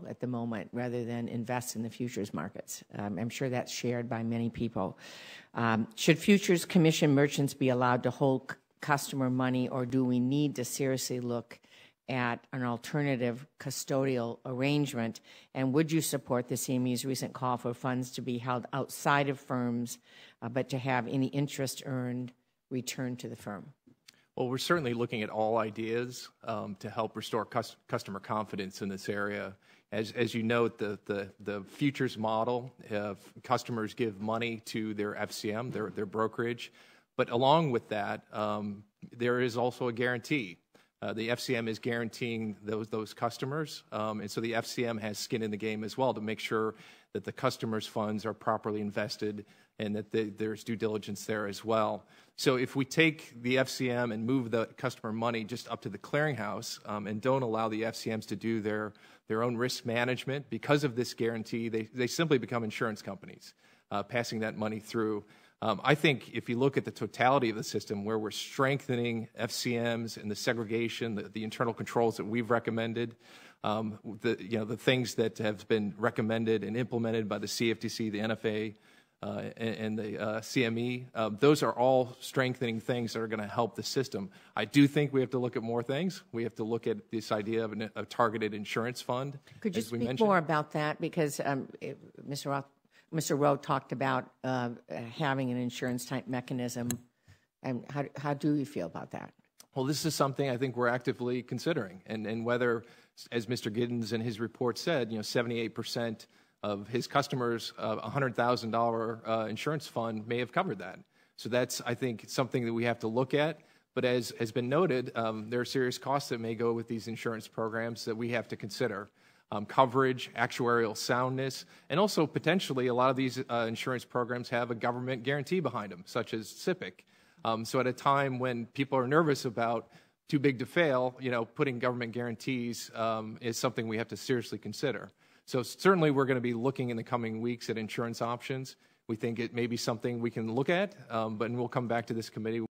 at the moment rather than invest in the futures markets. I'm sure that's shared by many people. Should futures commission merchants be allowed to hold customer money, or do we need to seriously look at an alternative custodial arrangement? And would you support the CME's recent call for funds to be held outside of firms, but to have any interest earned returned to the firm? Well, we're certainly looking at all ideas to help restore customer confidence in this area. As you note, the futures model, customers give money to their FCM, their brokerage, but along with that, there is also a guarantee. The FCM is guaranteeing those customers, and so the FCM has skin in the game as well to make sure that the customer's funds are properly invested and that there's due diligence there as well. So if we take the FCM and move the customer money just up to the clearinghouse and don't allow the FCMs to do their own risk management, because of this guarantee, they simply become insurance companies, passing that money through. I think if you look at the totality of the system, where we're strengthening FCMs and the segregation, the internal controls that we've recommended, the things that have been recommended and implemented by the CFTC, the NFA, and the CME, those are all strengthening things that are going to help the system. I do think we have to look at more things. We have to look at this idea of a targeted insurance fund. Could you speak more about that? Because Mr. Rowe talked about having an insurance-type mechanism, and how do you feel about that? Well, this is something I think we're actively considering, and whether, as Mr. Giddens in his report said, 78% of his customers' $100,000 insurance fund may have covered that. So that's, I think, something that we have to look at. But as has been noted, there are serious costs that may go with these insurance programs that we have to consider. Coverage, actuarial soundness, and also potentially a lot of these insurance programs have a government guarantee behind them, such as SIPC. So at a time when people are nervous about too big to fail, putting government guarantees is something we have to seriously consider. So certainly we're going to be looking in the coming weeks at insurance options. We think it may be something we can look at, but we'll come back to this committee